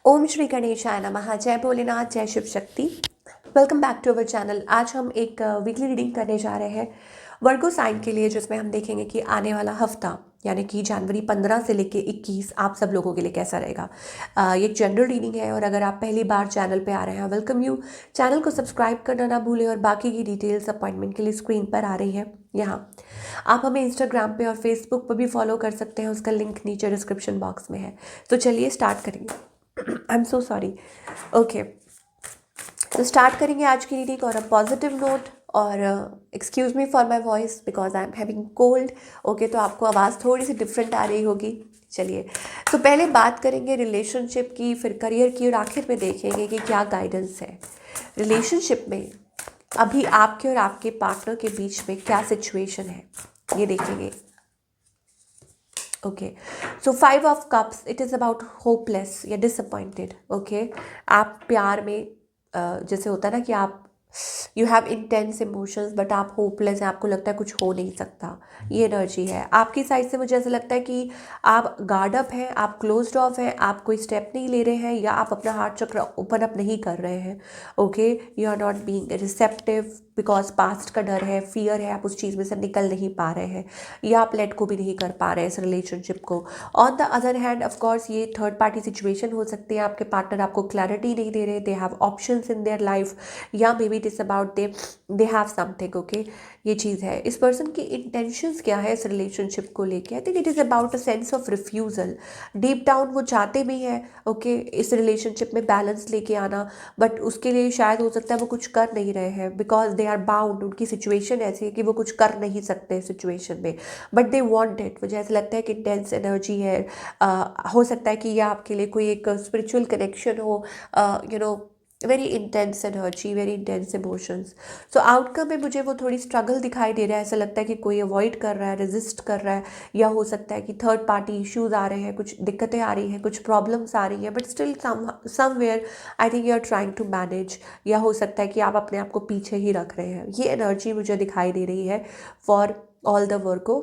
ओम श्री गणेशाय नमः। जय भोलेनाथ, जय Shiv Shakti. Welcome back to our channel. आज हम एक वीकली रीडिंग करने जा रहे हैं वर्गो साइन के लिए, जिसमें हम देखेंगे कि आने वाला हफ्ता यानी कि जनवरी 15 से लेके 21 आप सब लोगों के लिए कैसा रहेगा। ये एक जनरल रीडिंग है और अगर आप पहली बार चैनल पे आ रहे हैं, वेलकम यू। चैनल को सब्सक्राइब करना ना भूलें और बाकी की डिटेल्स अपॉइंटमेंट के लिए स्क्रीन पर आ रही हैं यहाँ। आप हमें इंस्टाग्राम पे और फेसबुक पर भी फॉलो कर सकते हैं, उसका लिंक नीचे डिस्क्रिप्शन बॉक्स में है। तो चलिए स्टार्ट करेंगे। I am so sorry. Okay, तो स्टार्ट करेंगे आज की रीडिंग और अ पॉजिटिव नोट। और excuse me for my voice because I am having cold. Okay, तो आपको आवाज़ थोड़ी सी डिफरेंट आ रही होगी। चलिए, तो पहले बात करेंगे रिलेशनशिप की, फिर करियर की और आखिर में देखेंगे कि क्या गाइडेंस है रिलेशनशिप में। अभी आपके और आपके पार्टनर के बीच में क्या सिचुएशन है, ये देखेंगे। Okay, so 5 of Cups, it is about hopeless या डिसअपॉइंटेड। ओके, आप प्यार में जैसे होता है ना कि आप you have intense emotions but आप होपलेस हैं, आपको लगता है कुछ हो नहीं सकता। ये एनर्जी है आपकी साइड से। मुझे ऐसा लगता है कि आप गार्ड अप हैं, आप क्लोज्ड ऑफ हैं, आप कोई स्टेप नहीं ले रहे हैं या आप अपना हार्ट चक्र ओपन अप नहीं कर रहे हैं। Okay, you are not being receptive because past का डर है, फियर है, आप उस चीज़ में से निकल नहीं पा रहे हैं या आप लेट को भी नहीं कर पा रहे हैं इस रिलेशनशिप को। On the other hand of course ये थर्ड पार्टी सिचुएशन हो सकती है। आपके पार्टनर आपको क्लैरिटी नहीं दे रहे, they have options in their life, या maybe it is about they have something. Okay, ये चीज़ है। इस पर्सन की इंटेंशंस क्या है इस रिलेशनशिप को लेके? I think it is about a sense of refusal. Deep down वो चाहते भी हैं ओके इस रिलेशनशिप में बैलेंस लेके आना, बट उसके लिए शायद हो सकता है वो कुछ कर नहीं रहे हैं बिकॉज दे आर बाउंड। उनकी सिचुएशन ऐसी है कि वो कुछ कर नहीं सकते सिचुएशन में, बट दे वॉन्ट इट। मुझे ऐसा लगता है कि इंटेंस एनर्जी है। हो सकता है कि यह आपके लिए कोई एक स्पिरिचुअल कनेक्शन हो, you know, very intense energy, very intense emotions. So outcome में मुझे वो थोड़ी स्ट्रगल दिखाई दे रहा है। ऐसा लगता है कि कोई अवॉइड कर रहा है, रेजिस्ट कर रहा है, या हो सकता है कि थर्ड पार्टी इश्यूज आ रहे हैं, कुछ दिक्कतें आ रही हैं, कुछ प्रॉब्लम्स आ रही हैं, but still somewhere I think you are trying to manage. या हो सकता है कि आप अपने आप को पीछे ही रख रहे हैं। ये एनर्जी मुझे दिखाई दे रही है फॉर ऑल द वर्को।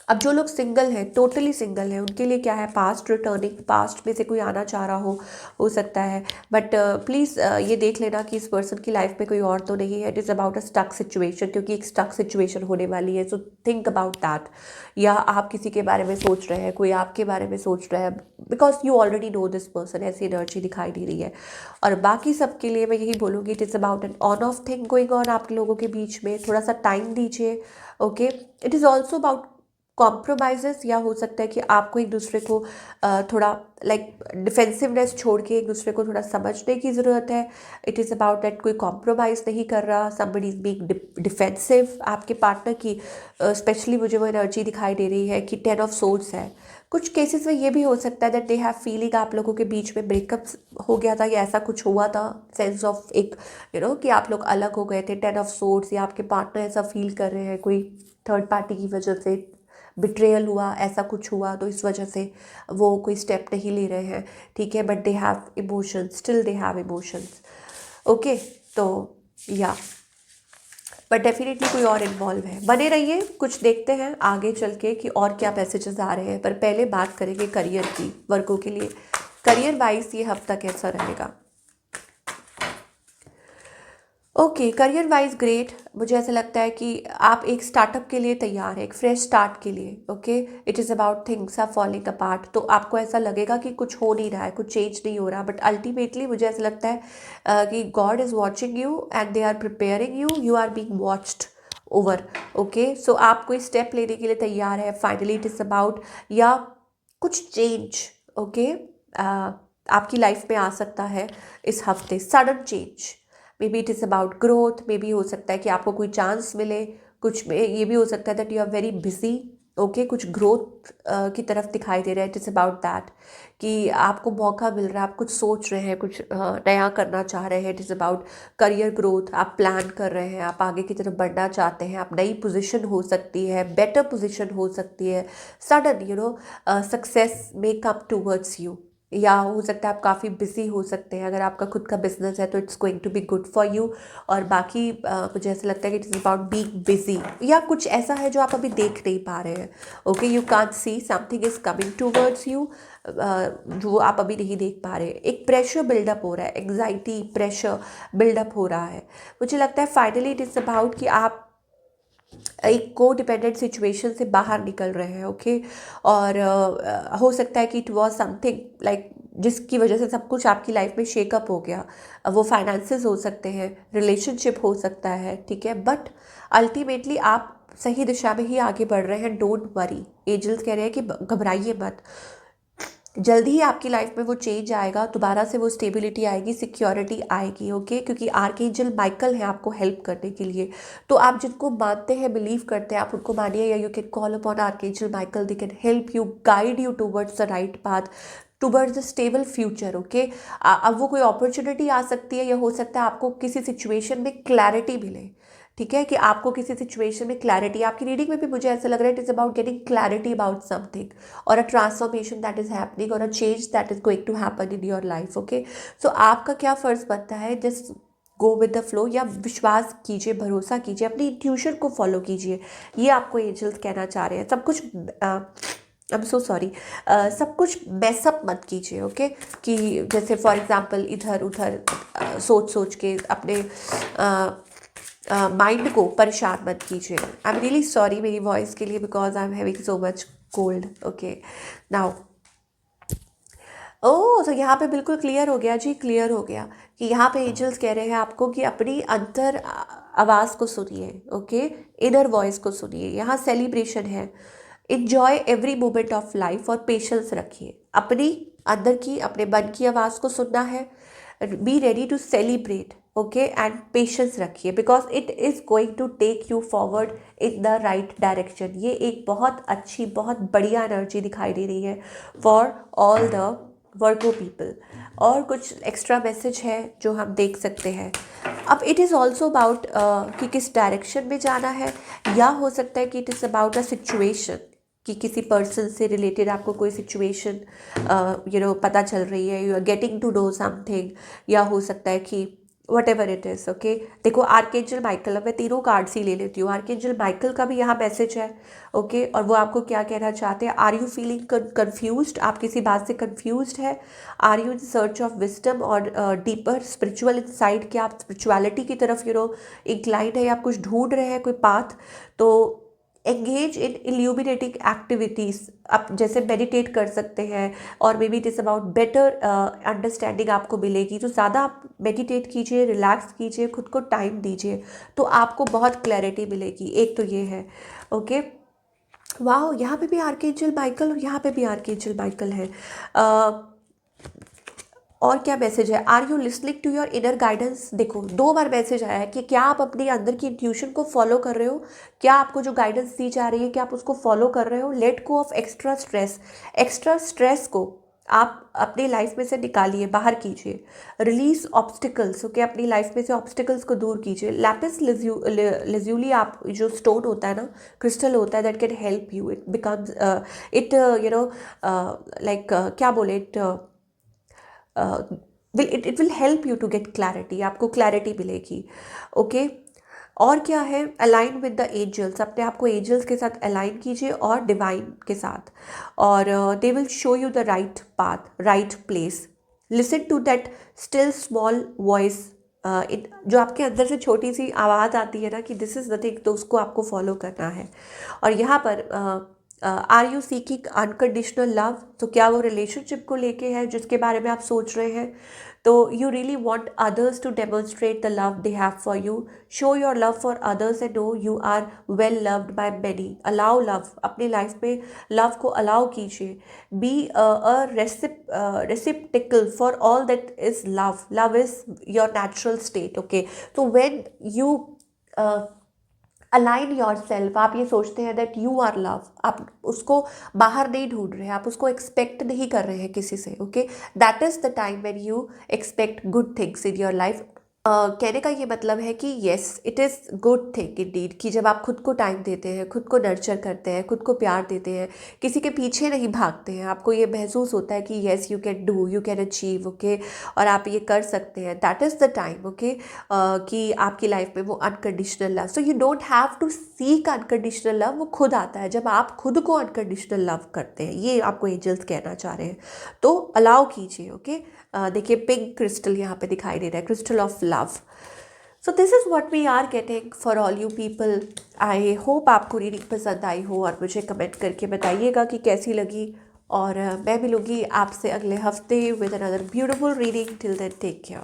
अब जो लोग सिंगल हैं, टोटली सिंगल हैं, उनके लिए क्या है? पास्ट रिटर्निंग, पास्ट में से कोई आना चाह रहा हो सकता है। बट प्लीज़ ये देख लेना कि इस पर्सन की लाइफ में कोई और तो नहीं है। It is about a stuck situation, क्योंकि एक स्टक सिचुएशन होने वाली है। So think about that. या आप किसी के बारे में सोच रहे हैं, कोई आपके बारे में सोच रहा है, because you already know this person. ऐसी एनर्जी दिखाई दे रही है। और बाकी सबके लिए मैं यही बोलूँगी, it is about an on off thing going on आप लोगों के बीच में। थोड़ा सा टाइम दीजिए। Okay, it is also about compromises, या हो सकता है कि आपको एक दूसरे को थोड़ा लाइक डिफेंसिवनेस छोड़ के एक दूसरे को थोड़ा समझने की ज़रूरत है। इट इज़ अबाउट दैट कोई कॉम्प्रोमाइज़ नहीं कर रहा, समबडी इज़ बीइंग डिफेंसिव। आपके पार्टनर की स्पेशली मुझे वो एनर्जी दिखाई दे रही है कि 10 of Swords है। कुछ केसेस में ये भी हो सकता है दैट दे हैव फीलिंग आप लोगों के बीच में ब्रेकअप हो गया था या ऐसा कुछ हुआ था। सेंस ऑफ एक कि आप लोग अलग हो गए थे। 10 of Swords, या आपके पार्टनर ऐसा फील कर रहे हैं कोई थर्ड पार्टी की वजह से बिट्रेयल हुआ, ऐसा कुछ हुआ, तो इस वजह से वो कोई स्टेप नहीं ले रहे हैं। ठीक है, but they have emotions, still they have emotions. Okay, तो या बट डेफिनेटली कोई और इन्वॉल्व है। बने रहिए, कुछ देखते हैं आगे चल के कि और क्या मैसेजेस आ रहे हैं। पर पहले बात करेंगे करियर की, वर्गों के लिए करियर वाइज ये हफ्ता कैसा रहेगा। Okay, career wise great. मुझे ऐसा लगता है कि आप एक स्टार्टअप के लिए तैयार हैं, एक फ्रेश स्टार्ट के लिए। Okay, it is about things are falling apart. तो आपको ऐसा लगेगा कि कुछ हो नहीं रहा है, कुछ चेंज नहीं हो रहा, बट अल्टीमेटली मुझे ऐसा लगता है कि God is watching you and they are preparing you, you are being watched over. Okay, so आप कोई स्टेप लेने के लिए तैयार है फाइनली। इट इज़ अबाउट या कुछ चेंज। ओके, आपकी लाइफ में आ सकता है इस हफ्ते, sudden change. May be it is about growth, may be हो सकता है कि आपको कोई चांस मिले। कुछ में ये भी हो सकता है that you are very busy. Okay, कुछ ग्रोथ की तरफ दिखाई दे रहा है। इट इज़ अबाउट दैट कि आपको मौका मिल रहा है, आप कुछ सोच रहे हैं, कुछ नया करना चाह रहे हैं। It is about career growth, आप प्लान कर रहे हैं, आप आगे की तरफ बढ़ना चाहते हैं, आप नई पोजीशन हो सकती है, बेटर पोजीशन हो सकती है। Sudden success may come towards you. या हो सकता है आप काफ़ी बिजी हो सकते हैं। अगर आपका खुद का बिजनेस है तो it's going to be good for you. और बाकी मुझे ऐसा लगता है कि it is about being busy, या कुछ ऐसा है जो आप अभी देख नहीं पा रहे हैं। Okay, you can't see something is coming towards you, जो आप अभी नहीं देख पा रहे हैं। एक प्रेशर बिल्डअप हो रहा है, एग्जाइटी प्रेशर बिल्डअप हो रहा है। मुझे लगता है फाइनली इट इज़ अबाउट कि आप एक को डिपेंडेंट सिचुएशन से बाहर निकल रहे हैं। ओके, और हो सकता है कि इट वॉज समथिंग लाइक जिसकी वजह से सब कुछ आपकी लाइफ में शेकअप हो गया। वो फाइनेंसेस हो सकते हैं, रिलेशनशिप हो सकता है, ठीक है, बट अल्टीमेटली आप सही दिशा में ही आगे बढ़ रहे हैं। डोंट वरी, एंजल्स कह रहे हैं कि घबराइए मत, जल्दी ही आपकी लाइफ में वो चेंज आएगा, दोबारा से वो स्टेबिलिटी आएगी, सिक्योरिटी आएगी। ओके, क्योंकि आर्कएंजल माइकल है आपको हेल्प करने के लिए। तो आप जिनको मानते हैं, बिलीव करते हैं, आप उनको मानिए, या you can call upon archangel Michael. They can help you, guide you towards the right path, towards the stable future. Okay, अब वो कोई अपॉर्चुनिटी आ सकती है, या हो सकता है आपको किसी सिचुएशन में क्लैरिटी मिले। ठीक है, कि आपको किसी सिचुएशन में क्लैरिटी, आपकी रीडिंग में भी मुझे ऐसा लग रहा है it is about getting clarity about something, और a transformation that is happening, और a change that is going to happen in your life. Okay, so आपका क्या फ़र्ज़ बनता है, just go with the flow, या विश्वास कीजिए, भरोसा कीजिए, अपनी इंट्यूशन को फॉलो कीजिए। ये आपको एंजल्स कहना चाह रहे हैं। सब कुछ आई एम सो सॉरी, सब कुछ मैसअप मत कीजिए। ओके, कि जैसे फॉर एग्जांपल इधर उधर सोच सोच के अपने माइंड को परेशान मत कीजिए। आई एम रियली सॉरी मेरी वॉइस के लिए, because I am having so much cold. Okay, now oh, तो यहाँ पे बिल्कुल क्लियर हो गया जी, क्लियर हो गया कि यहाँ पे एंजल्स कह रहे हैं आपको कि अपनी अंतर आवाज़ को सुनिए। ओके, इनर वॉइस को सुनिए। यहाँ सेलिब्रेशन है, enjoy every moment of life, और पेशेंस रखिए। अपनी अंदर की, अपने मन की आवाज़ को सुनना है, be ready to celebrate. Okay, and patience रखिए, because it is going to take you forward in the right direction. ये एक बहुत अच्छी, बहुत बढ़िया एनर्जी दिखाई दे रही है for all the Virgo people. और कुछ एक्स्ट्रा मैसेज है जो हम देख सकते हैं। अब इट इज़ ऑल्सो अबाउट कि किस डायरेक्शन में जाना है, या हो सकता है कि it is about a situation, कि किसी पर्सन से रिलेटेड आपको कोई सिचुएशन पता चल रही है, you are getting to know something, या हो सकता है कि whatever it is. Okay, देखो आर्कएंजल माइकल, अब मैं तीनों कार्ड्स ही ले लेती हूँ। आर्कएंजल माइकल का भी यहाँ मैसेज है। ओके, और वो आपको क्या कहना चाहते हैं, आर यू फीलिंग कन्फ्यूज्ड, आप किसी बात से कन्फ्यूज्ड है, are you in search of wisdom और डीपर स्पिरिचुअल इंसाइट, क्या आप स्पिरिचुअलिटी की तरफ इंक्लाइंड है, या आप कुछ ढूंढ रहे हैं कोई पाथ, तो एंगेज इन इल्यूमिनेटिंग एक्टिविटीज़। आप जैसे मेडिटेट कर सकते हैं, और may be it is about better understanding आपको मिलेगी। तो ज़्यादा आप मेडिटेट कीजिए, रिलैक्स कीजिए, खुद को टाइम दीजिए, तो आपको बहुत क्लैरिटी मिलेगी। एक तो ये है। ओके, वाह, यहाँ पे भी आर्कएंजल माइकल, और यहाँ पे भी आर्कएंजल माइकल है। और क्या मैसेज है, are you listening to your inner guidance. देखो 2 बार मैसेज आया है कि क्या आप अपने अंदर की इंट्यूशन को फॉलो कर रहे हो, क्या आपको जो गाइडेंस दी जा रही है, क्या आप उसको फॉलो कर रहे हो। Let go of extra stress, extra stress को आप अपनी लाइफ में से निकालिए, बाहर कीजिए। Release obstacles. ओके, अपनी लाइफ में से ऑब्स्टिकल्स को दूर कीजिए। लैपिस लिज्यूली, आप जो स्टोन होता है ना, क्रिस्टल होता है, that can help you, it becomes it like क्या बोले, it it will help you to get clarity, आपको क्लैरिटी मिलेगी। ओके, और क्या है, अलाइन विद द एंजल्स, अपने आप को एंजल्स के साथ अलाइन कीजिए, और डिवाइन के साथ, और they will show you the right path, right place. Listen to that still small voice, जो आपके अंदर से छोटी सी आवाज़ आती है ना कि दिस इज़ द थिंग, तो उसको आपको फॉलो करना है। और यहाँ पर are you seeking unconditional love, तो क्या वो रिलेशनशिप को लेके है जिसके बारे में आप सोच रहे हैं। तो you really want others to demonstrate the love they have for you, show your love for others and know you are well loved by many. Allow love, अपनी लाइफ में लव को अलाउ कीजिए। Be a receptacle for all that is love, love is your natural state. Okay, तो when you align yourself, आप ये सोचते हैं that you are love, आप उसको बाहर नहीं ढूंढ रहे हैं, आप उसको एक्सपेक्ट नहीं कर रहे हैं किसी से। Okay, that is the time when you expect good things in your life. कहने का ये मतलब है कि yes it is good thing Indeed कि जब आप खुद को टाइम देते हैं, खुद को नर्चर करते हैं, खुद को प्यार देते हैं, किसी के पीछे नहीं भागते हैं, आपको ये महसूस होता है कि yes you can do, you can achieve, okay, और आप ये कर सकते हैं, that is the time, okay, कि आपकी लाइफ में वो unconditional love, so you don't have to seek unconditional love, वो खुद आता है जब आप खुद को अनकंडीशनल लव करते हैं, ये आपको एंजल्स कहना चाह रहे हैं। तो अलाउ कीजिए, ओके। देखिए पिंक क्रिस्टल यहाँ पे दिखाई दे रहा है, crystal of love. So this is what we are getting for all you people. I hope आपको रीडिंग पसंद आई हो और मुझे कमेंट करके बताइएगा कि कैसी लगी। और मैं मिलूँगी आपसे अगले हफ्ते with another beautiful reading. Till then take care.